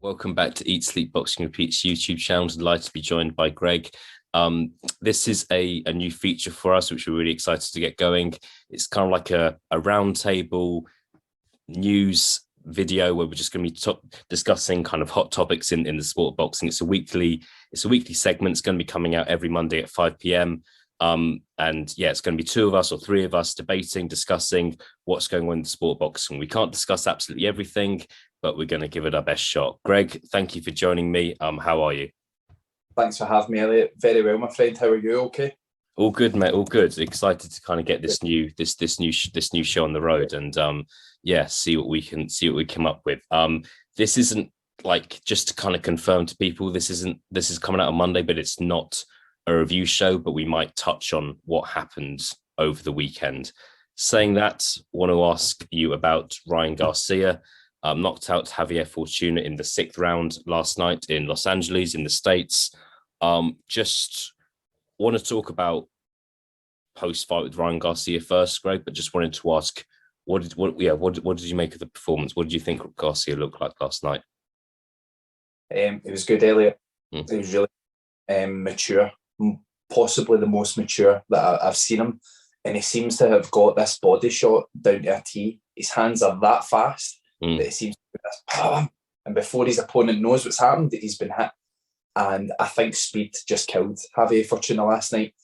Welcome back to Eat, Sleep, Boxing, Repeat's YouTube channel. Delighted to be joined by Greg. This is a new feature for us, which we're really excited to get going. It's kind of like a roundtable news video where we're just going to be discussing kind of hot topics in the sport of boxing. It's a weekly segment. It's going to be coming out every Monday at 5 p.m. And yeah, it's going to be two of us or three of us debating, discussing what's going on in the sport of boxing. We can't discuss absolutely everything, but we're going to give it our best shot. Greg, thank you for joining me. How are you? Thanks for having me, Elliot. Very well, my friend. How are you? Okay. All good, mate. All good. Excited to kind of get this new show on the road, and yeah, see what we come up with. This isn't like, just to kind of confirm to people, this is coming out on Monday, but it's not a review show. But we might touch on what happened over the weekend. Saying that, I want to ask you about Ryan Garcia. Knocked out Javier Fortuna in the 6th round last night in Los Angeles in the States. Just want to talk about post-fight with Ryan Garcia first, Greg, but just wanted to ask, what did you make of the performance? What did you think Garcia looked like last night? It was good, Elliot. It was really mature, possibly the most mature that I've seen him. And he seems to have got this body shot down to a T. His hands are that fast that it seems to be this power. And before his opponent knows what's happened, he's been hit. And I think speed just killed Javier Fortuna last night.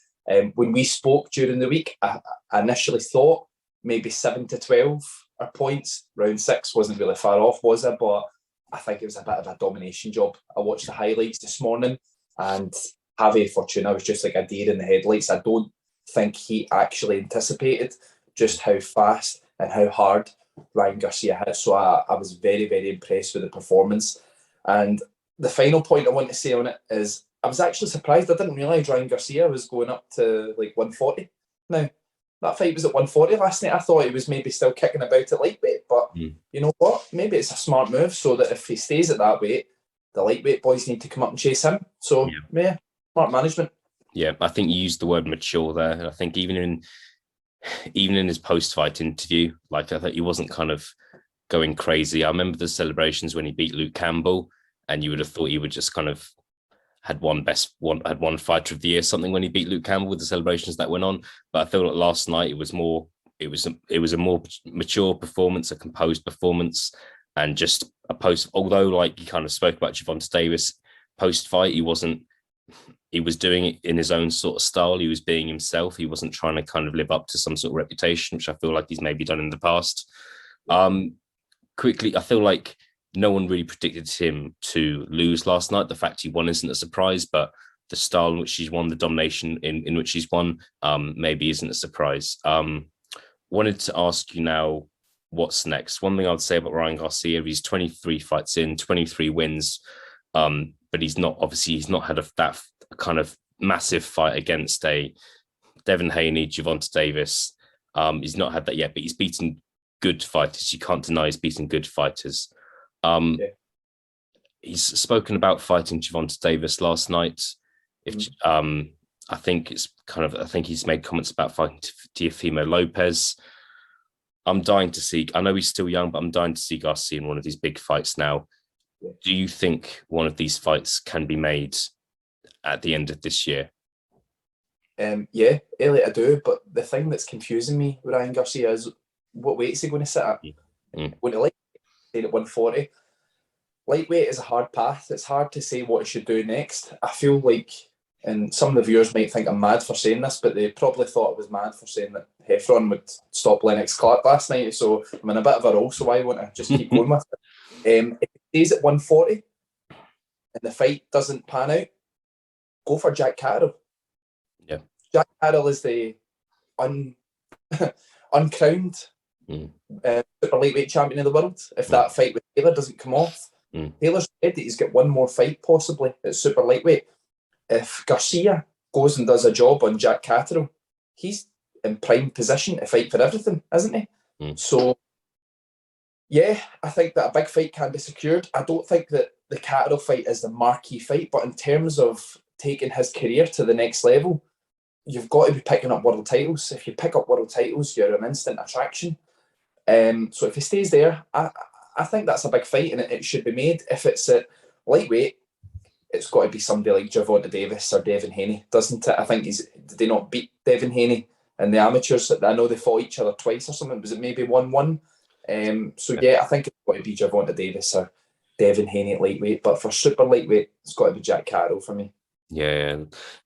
When we spoke during the week, I initially thought maybe 7-12 are points. Round 6 wasn't really far off, was it? But I think it was a bit of a domination job. I watched the highlights this morning, and Javier Fortuna was just like a deer in the headlights. I don't think he actually anticipated just how fast and how hard Ryan Garcia hit. So I was very, very impressed with the performance. And the final point I want to say on it is I was actually surprised. I didn't realise Ryan Garcia was going up to like 140. Now, that fight was at 140 last night. I thought he was maybe still kicking about at lightweight, but you know what? Maybe it's a smart move so that if he stays at that weight, the lightweight boys need to come up and chase him. So, yeah, smart management. Yeah, I think you used the word mature there. And I think even in his post-fight interview, like, I thought he wasn't kind of going crazy. I remember the celebrations when he beat Luke Campbell, and you would have thought he would just kind of had one fighter of the year, something, when he beat Luke Campbell with the celebrations that went on. But I feel like last night it was a more mature performance, a composed performance, and just although like he kind of spoke about Gervonta Davis post-fight, he was doing it in his own sort of style. He was being himself. He wasn't trying to kind of live up to some sort of reputation, which I feel like he's maybe done in the past. Quickly, I feel like no one really predicted him to lose last night. The fact he won isn't a surprise, but the style in which he's won, the domination in which he's won, maybe isn't a surprise. Wanted to ask you now, what's next? One thing I would say about Ryan Garcia, he's 23 fights in, 23 wins, but he's not had that kind of massive fight against a Devin Haney, Gervonta Davis. He's not had that yet, but he's beaten good fighters. You can't deny he's beaten good fighters. He's spoken about fighting Gervonta Davis last night. I think he's made comments about fighting Teofimo Lopez. I'm dying to see. I know he's still young, but I'm dying to see Garcia in one of these big fights now. Do you think one of these fights can be made at the end of this year? Yeah, Elliot, I do. But the thing that's confusing me with Ryan Garcia is, what weight is he going to sit at? Going to lightweight at 140. Lightweight is a hard path. It's hard to say what he should do next. I feel like, and some of the viewers might think I'm mad for saying this, but they probably thought I was mad for saying that Heffron would stop Lennox Clark last night. So I'm in a bit of a roll, so I want to just keep going with it. If he stays at 140 and the fight doesn't pan out, go for Jack Catterall. Yeah. Jack Catterall is the uncrowned super lightweight champion of the world. If that fight with Taylor doesn't come off, Taylor's said that he's got one more fight possibly at super lightweight. If Garcia goes and does a job on Jack Catterall, he's in prime position to fight for everything, isn't he? So, yeah, I think that a big fight can be secured. I don't think that the Catterall fight is the marquee fight, but in terms of taking his career to the next level, you've got to be picking up world titles. If you pick up world titles, you're an instant attraction. So if he stays there, I think that's a big fight, and it should be made. If it's at lightweight, it's got to be somebody like Gervonta Davis or Devin Haney, doesn't it? I think did they not beat Devin Haney in the amateurs? I know they fought each other twice or something. Was it maybe 1-1? So yeah, I think it's got to be Gervonta Davis or Devin Haney at lightweight. But for super lightweight, it's got to be Jack Carroll for me. Yeah,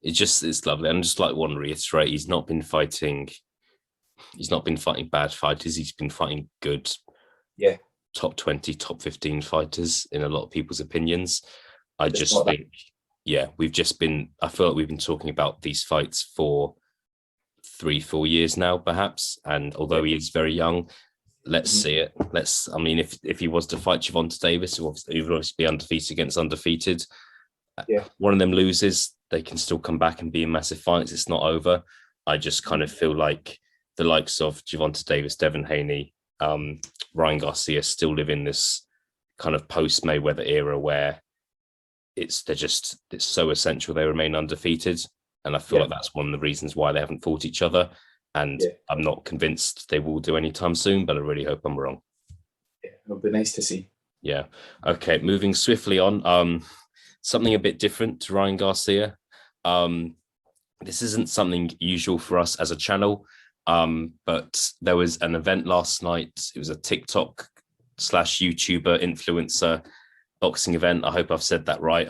it's lovely. And just like want to reiterate, he's not been fighting bad fighters. He's been fighting good, top 20, top 15 fighters in a lot of people's opinions. I just think, I feel like we've been talking about these fights for 3-4 years now, perhaps. And although he is very young, let's see it. If he was to fight Gervonta Davis, he would obviously be undefeated against undefeated. One of them loses, they can still come back and be in massive fights. It's not over. I just kind of feel like the likes of Gervonta Davis, Devin Haney, Ryan Garcia still live in this kind of post-Mayweather era where it's so essential they remain undefeated. And I feel like that's one of the reasons why they haven't fought each other. And I'm not convinced they will do anytime soon, but I really hope I'm wrong. Yeah, it'll be nice to see. Yeah. Okay, moving swiftly on. Something a bit different to Ryan Garcia. This isn't something usual for us as a channel, but there was an event last night. It was a TikTok / YouTuber influencer boxing event. I hope I've said that right.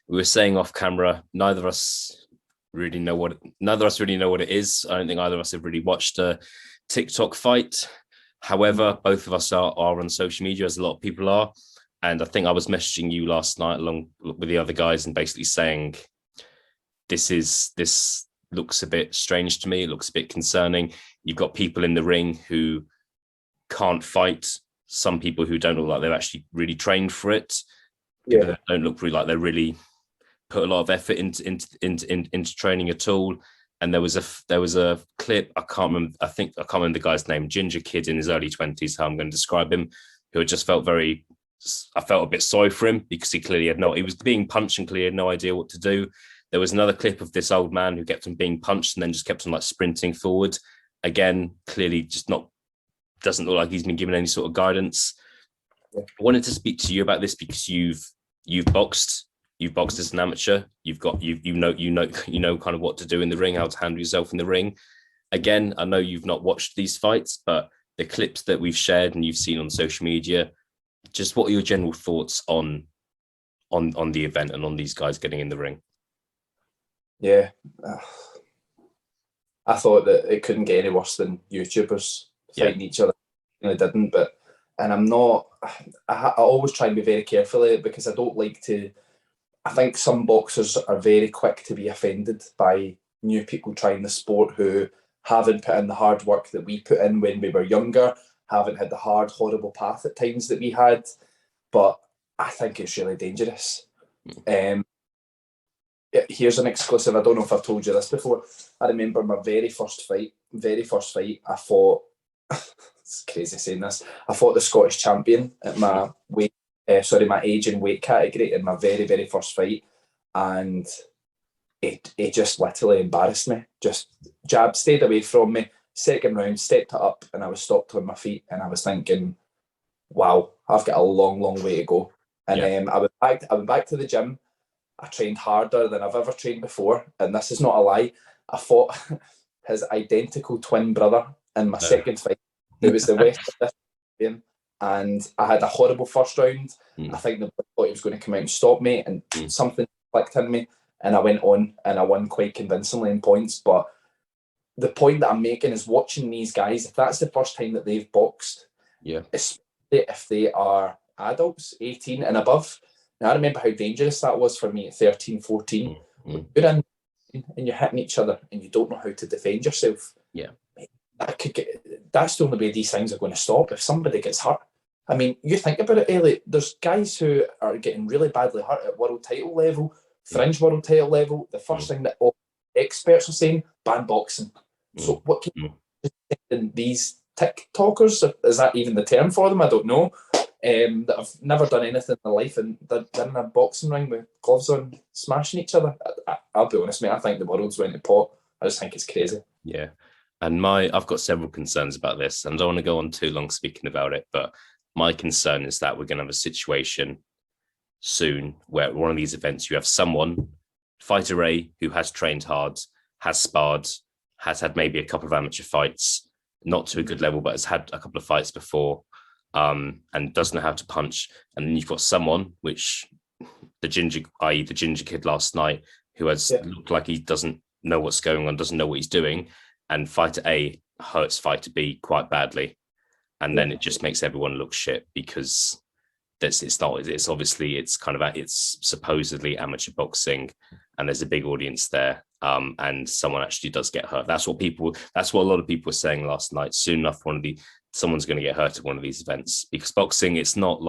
We were saying off camera, neither of us really know what it is. I don't think either of us have really watched a TikTok fight. However, both of us are on social media, as a lot of people are. And I think I was messaging you last night along with the other guys and basically saying, this looks a bit strange to me. It looks a bit concerning. You've got people in the ring who can't fight. Some people who don't look like they've actually really trained for it. People that don't look really like they really put a lot of effort into training at all. And there was a clip. I can't remember the guy's name. Ginger kid in his early 20s. How I'm going to describe him. Who had just felt I felt a bit sorry for him because he was being punched and clearly had no idea what to do. There was another clip of this old man who kept on being punched and then just kept on like sprinting forward. Again, clearly doesn't look like he's been given any sort of guidance. I wanted to speak to you about this because you've boxed as an amateur. You know kind of what to do in the ring, how to handle yourself in the ring. Again, I know you've not watched these fights, but the clips that we've shared and you've seen on social media, just what are your general thoughts on the event and on these guys getting in the ring? Yeah, I thought that it couldn't get any worse than YouTubers fighting each other. It didn't, I always try and be very careful of it because I don't like to. I think some boxers are very quick to be offended by new people trying the sport who haven't put in the hard work that we put in when we were younger, haven't had the hard, horrible path at times that we had. But I think it's really dangerous. Here's an exclusive. I don't know if I've told you this before. I remember my very first fight, I fought, it's crazy saying this, I fought the Scottish champion at my my age and weight category in my very, very first fight. And it just literally embarrassed me. Just jab, stayed away from me. Second round, stepped it up and I was stopped on my feet and I was thinking, wow, I've got a long, long way to go. And I went back to the gym. I trained harder than I've ever trained before. And this is not a lie. I fought his identical twin brother in my second fight. It was the West champion. And I had a horrible first round. I think the boy thought he was going to come out and stop me, and something clicked in me. And I went on and I won quite convincingly in points. But the point that I'm making is watching these guys, if that's the first time that they've boxed, especially if they are adults, 18 and above. Now, I remember how dangerous that was for me at 13, 14. When you're in and you're hitting each other and you don't know how to defend yourself. That's the only way these things are going to stop if somebody gets hurt. I mean, you think about it, Elliot, there's guys who are getting really badly hurt at world title level, fringe world title level. The first thing that all experts are saying, ban boxing. So what can you do? These TikTokers, is that even the term for them? I don't know. That have never done anything in their life and they're in a boxing ring with gloves on, smashing each other. I'll be honest, mate, I think the world's went to pot. I just think it's crazy. Yeah. And I've got several concerns about this, and I don't want to go on too long speaking about it, but My concern is that we're going to have a situation soon where at one of these events you have someone, fighter A, who has trained hard, has sparred, has had maybe a couple of amateur fights, not to a good level, but has had a couple of fights before, and doesn't know how to punch. And then you've got someone, which the ginger kid last night, who has looked like he doesn't know what's going on, doesn't know what he's doing, and fighter A hurts fighter B quite badly. And then it just makes everyone look shit because it's supposedly amateur boxing, and there's a big audience there, and someone actually does get hurt. That's what a lot of people were saying last night. Soon enough, someone's going to get hurt at one of these events, because boxing, it's not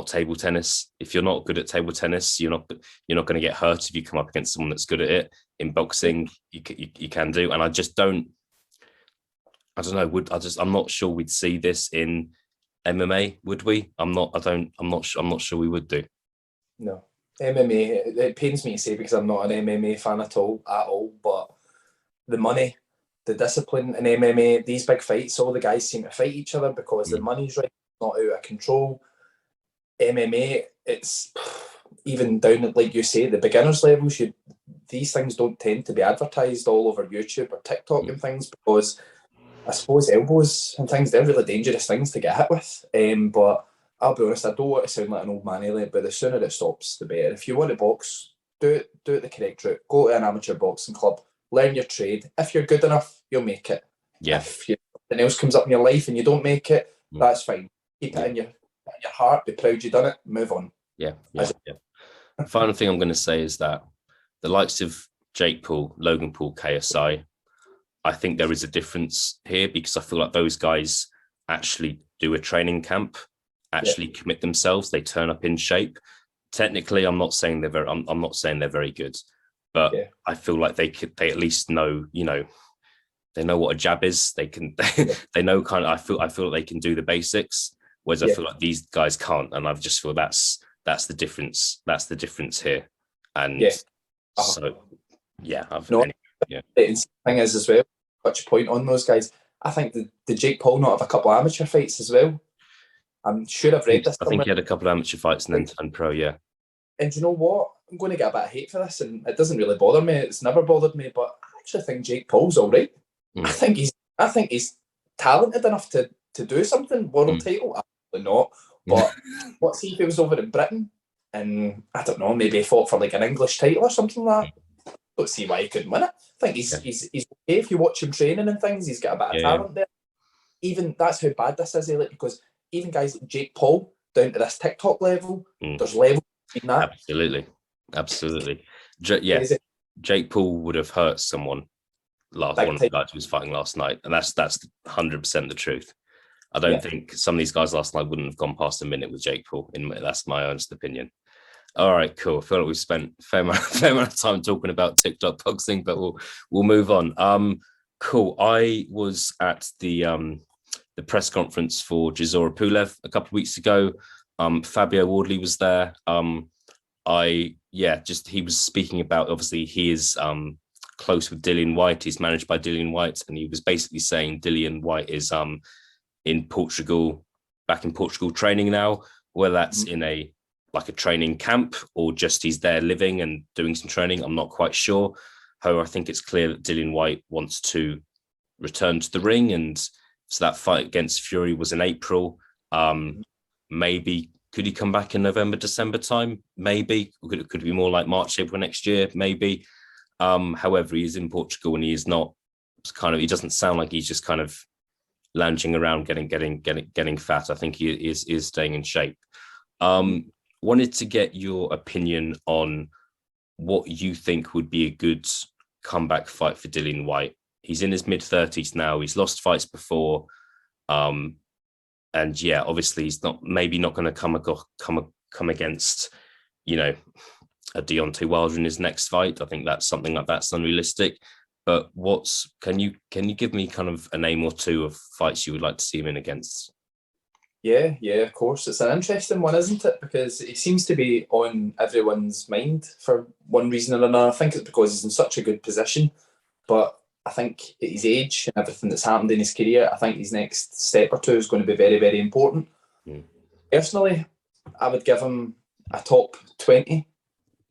table tennis. If you're not good at table tennis, you're not going to get hurt if you come up against someone that's good at it. In boxing, you can do, and I don't know. I'm not sure we'd see this in MMA, would we? I'm not sure we would do. No. MMA, it pains me to say because I'm not an MMA fan at all. But the money, the discipline in MMA, these big fights, all the guys seem to fight each other because the money's right, not out of control. MMA, it's even down at, like you say, the beginners levels. These things don't tend to be advertised all over YouTube or TikTok and things, because I suppose elbows and things, they're really dangerous things to get hit with. But I'll be honest, I don't want to sound like an old man, Elliot, but the sooner it stops, the better. If you want to box, do it the correct route. Go to an amateur boxing club, learn your trade. If you're good enough, you'll make it. Yeah. If something else comes up in your life and you don't make it, that's fine. Keep it in your heart, be proud you done it, move on. Yeah. The final thing I'm going to say is that the likes of Jake Paul, Logan Paul, KSI, I think there is a difference here, because I feel like those guys actually do a training camp, actually commit themselves. They turn up in shape. Technically, I'm not saying they're very good, but I feel like they at least know, they know what a jab is. They know I feel like they can do the basics, whereas I feel like these guys can't. And I just feel that's the difference. That's the difference here. And the thing is as well, touch point on those guys. I think the Jake Paul not have a couple of amateur fights as well. I'm sure I've read this. I think he had a couple of amateur fights and then turned pro, yeah. And you know what? I'm going to get a bit of hate for this, and it doesn't really bother me. It's never bothered me, but I actually think Jake Paul's all right. I think he's talented enough to do something. World title? Absolutely not. But let's see if he was over in Britain and, I don't know, maybe he fought for like an English title or something like that. Don't see why he couldn't win it. I think he's okay. If you watch him training and things, he's got a bit of talent there. Even that's how bad this is, Elliot, because even guys like Jake Paul, down to this TikTok level, there's levels in that. Absolutely. Jake Paul would have hurt someone one of the guys who was fighting last night, and that's 100% the truth. I don't think some of these guys last night wouldn't have gone past a minute with Jake Paul. That's my honest opinion. All right, cool. I feel like we've spent a fair amount of time talking about Tik Tok Boxing, but we'll move on. Cool. I was at the press conference for Jazora Pulev a couple of weeks ago. Fabio Wardley was there. He was speaking about, obviously he is close with Dillian Whyte. He's managed by Dillian Whyte, and he was basically saying Dillian Whyte is in Portugal, back in Portugal training now, whether that's in a training camp or just he's there living and doing some training. I'm not quite sure. However, I think it's clear that Dillian Whyte wants to return to the ring, and so that fight against Fury was in April. Maybe could he come back in November, December time? Maybe. Could it be more like March, April next year? Maybe. However, he is in Portugal, and he is not he doesn't sound like he's just kind of lounging around getting fat. I think he is staying in shape. Wanted to get your opinion on what you think would be a good comeback fight for Dillian Whyte. He's in his mid-30s now. He's lost fights before. And obviously he's not going to come against, a Deontay Wilder in his next fight. I think that's something like that's unrealistic. But can you give me kind of a name or two of fights you would like to see him in against? Yeah, of course. It's an interesting one, isn't it? Because he seems to be on everyone's mind for one reason or another. I think it's because he's in such a good position. But I think at his age and everything that's happened in his career, I think his next step or two is going to be very, very important. Personally, I would give him a top 20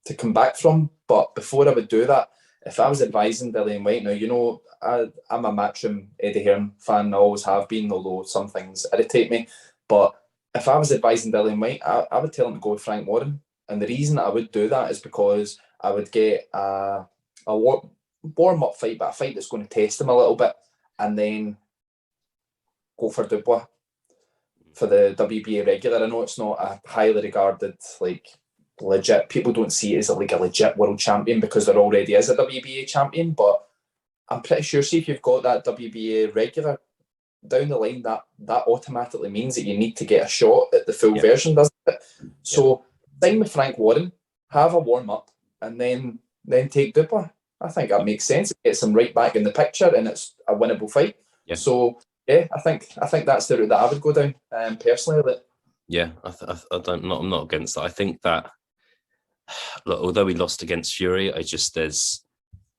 to come back from. But before I would do that, if I was advising Dillian Whyte, now, I'm a Matchroom Eddie Hearn fan, I always have been, although some things irritate me. But if I was advising Dillian Whyte, I would tell him to go with Frank Warren. And the reason that I would do that is because I would get a warm-up fight, but a fight that's going to test him a little bit, and then go for Dubois for the WBA regular. I know it's not a highly regarded, legit, people don't see it as a legit world champion because there already is a WBA champion, but I'm pretty sure, see, if you've got that WBA regular, down the line, that automatically means that you need to get a shot at the full version, doesn't it? So, sign with Frank Warren, have a warm-up, and then take Dubois. I think that makes sense. It gets him right back in the picture, and it's a winnable fight. Yeah. So, yeah, I think that's the route that I would go down, personally. Yeah, I'm not against that. I think that, look, although he lost against Fury,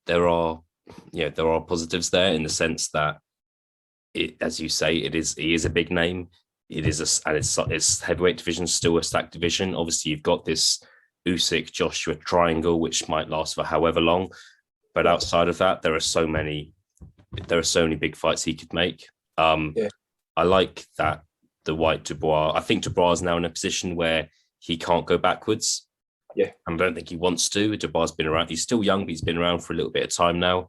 there are positives there in the sense that, as you say, he is a big name. It's heavyweight division, still a stacked division. Obviously, you've got this Usyk Joshua triangle, which might last for however long. But outside of that, there are so many big fights he could make. I like that the Whyte Dubois. I think Dubois is now in a position where he can't go backwards. Yeah, I don't think he wants to. Dubois has been around. He's still young, but he's been around for a little bit of time now.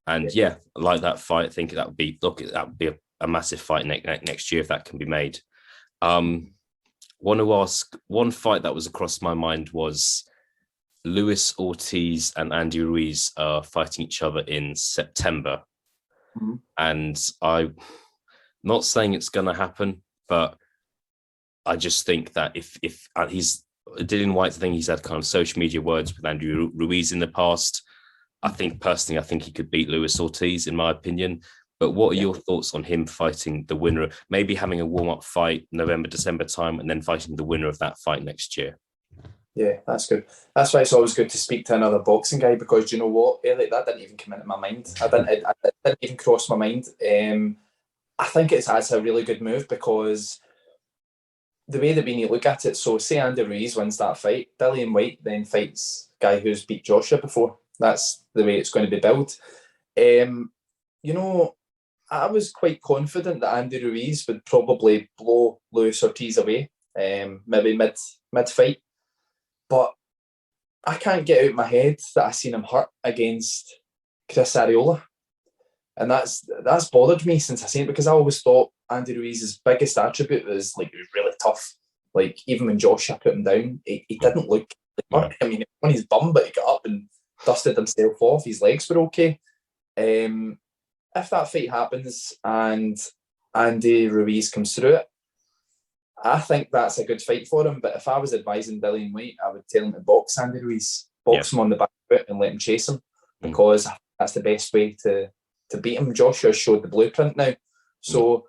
And I like that fight. I think that would be a massive fight next year if that can be made. Want to ask, one fight that was across my mind was Luis Ortiz and Andy Ruiz are fighting each other in September. Mm-hmm. And I'm not saying it's going to happen, but I just think that if he's Dillian Whyte, I think he's had kind of social media words with Andy Ruiz in the past. I think he could beat Luis Ortiz, in my opinion. But what are your thoughts on him fighting the winner? Maybe having a warm-up fight November, December time, and then fighting the winner of that fight next year. Yeah, that's good. That's why it's always good to speak to another boxing guy, because you know what, Elliot, that didn't even come into my mind. It didn't even cross my mind. I think that's a really good move, because the way that we need to look at it, so say Andy Ruiz wins that fight, Dillian Whyte then fights a guy who's beat Joshua before. That's the way it's going to be built. I was quite confident that Andy Ruiz would probably blow Luis Ortiz away, maybe mid-fight. But I can't get out of my head that I seen him hurt against Chris Arreola. And that's bothered me since I seen it, because I always thought Andy Ruiz's biggest attribute was he was really tough. Even when Joshua put him down, he didn't look hurt. I mean, on his bum, but he got up and dusted himself off. His legs were okay. If that fight happens and Andy Ruiz comes through it, I think that's a good fight for him. But if I was advising Dillian Whyte, I would tell him to box Andy Ruiz, box him on the back foot and let him chase him, because that's the best way to beat him. Joshua showed the blueprint now. So,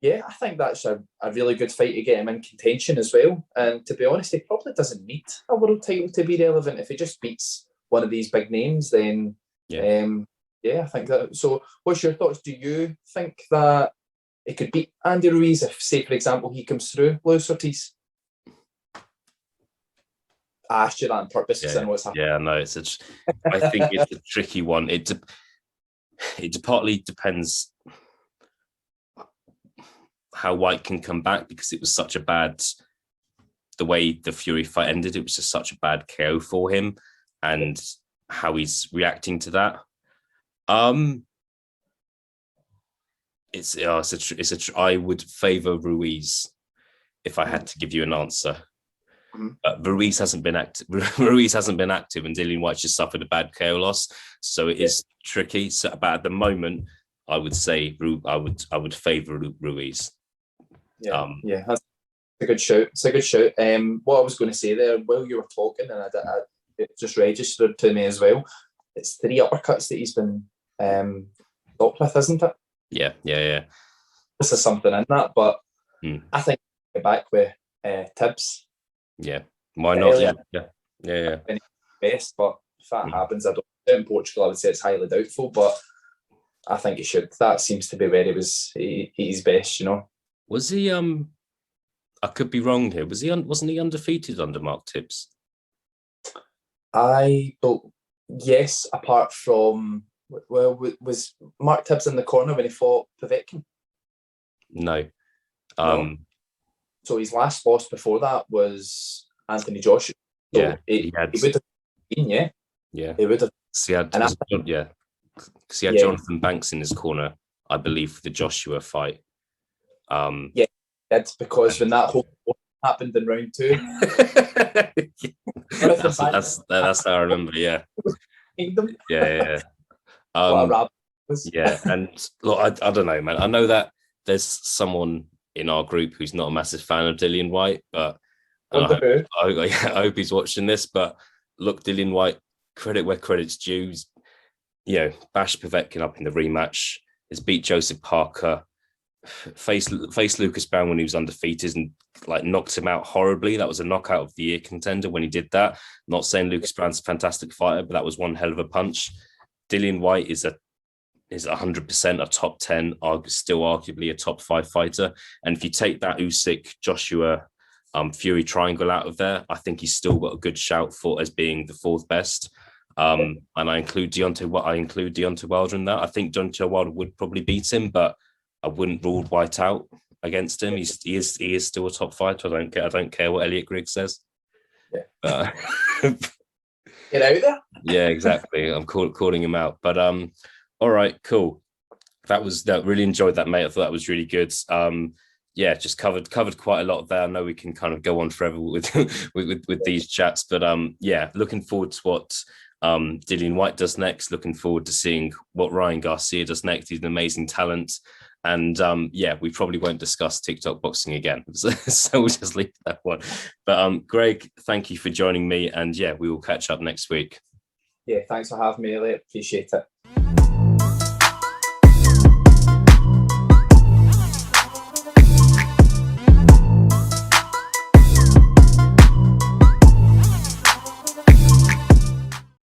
I think that's a really good fight to get him in contention as well. And to be honest, he probably doesn't need a world title to be relevant. If he just beats one of these big names, then I think that. So, what's your thoughts? Do you think that it could beat Andy Ruiz if, say, for example, he comes through Luis Ortiz? I asked you that on purpose because I know what's happening. Yeah, no, I think it's a tricky one. It partly depends how Whyte can come back, because it was such a bad, the way the Fury fight ended, it was just such a bad KO for him, and how he's reacting to that. I would favour Ruiz if I had to give you an answer. Ruiz hasn't been active. And Dillian Whyte just suffered a bad KO loss, so it is tricky. So, but at the moment, I would say I would favour Ruiz. That's a good shout. It's a good shout. What I was going to say there, while you were talking, and it just registered to me as well, it's 3 uppercuts that he's been stopped with, isn't it? Yeah. This is something in that, but I think get back with Tibbs. Yeah, why not? Yeah. Best, but if that happens, I don't. In Portugal, I would say it's highly doubtful, but I think he should. That seems to be where he's best, you know. Was he? I could be wrong here. Wasn't he undefeated under Mark Tibbs? Yes, apart from, well, was Mark Tibbs in the corner when he fought Povetkin? No. No. So his last loss before that was Anthony Joshua. So yeah, he would have been, yeah. Yeah. He would have. So he had Jonathan Banks in his corner, I believe, for the Joshua fight. Yeah, that's because when that whole happened in round 2. that's how I remember. Yeah. Yeah. Yeah, and look, I don't know, man. I know that there's someone in our group who's not a massive fan of Dillian Whyte, but I hope he's watching this. But look, Dillian Whyte, credit where credit's due. You know, bashed Povetkin up in the rematch. Has beat Joseph Parker. Faced Lucas Brown when he was undefeated and like knocked him out horribly. That was a knockout of the year contender when he did that. Not saying Lucas Brown's a fantastic fighter, but that was one hell of a punch. Dillian Whyte is 100% a top 10, still arguably a top 5 fighter. And if you take that Usyk, Joshua, Fury triangle out of there, I think he's still got a good shout for as being the 4th best. And I include Deontay Wilder in that. I think Deontay Wilder would probably beat him, but I wouldn't rule Whyte out against him. He is still a top fighter. I don't care what Elliot Griggs says. Yeah. Get out there. Yeah, exactly. I'm calling him out. But all right, cool. That really enjoyed that, mate. I thought that was really good. Yeah, just covered quite a lot there. I know we can kind of go on forever with with these chats, but yeah, looking forward to what Dillian Whyte does next. Looking forward to seeing what Ryan Garcia does next. He's an amazing talent. And yeah, we probably won't discuss Tik Tok Boxing again. So we'll just leave that one. But Greg, thank you for joining me. And yeah, we will catch up next week. Yeah, thanks for having me, Elliot. Appreciate it.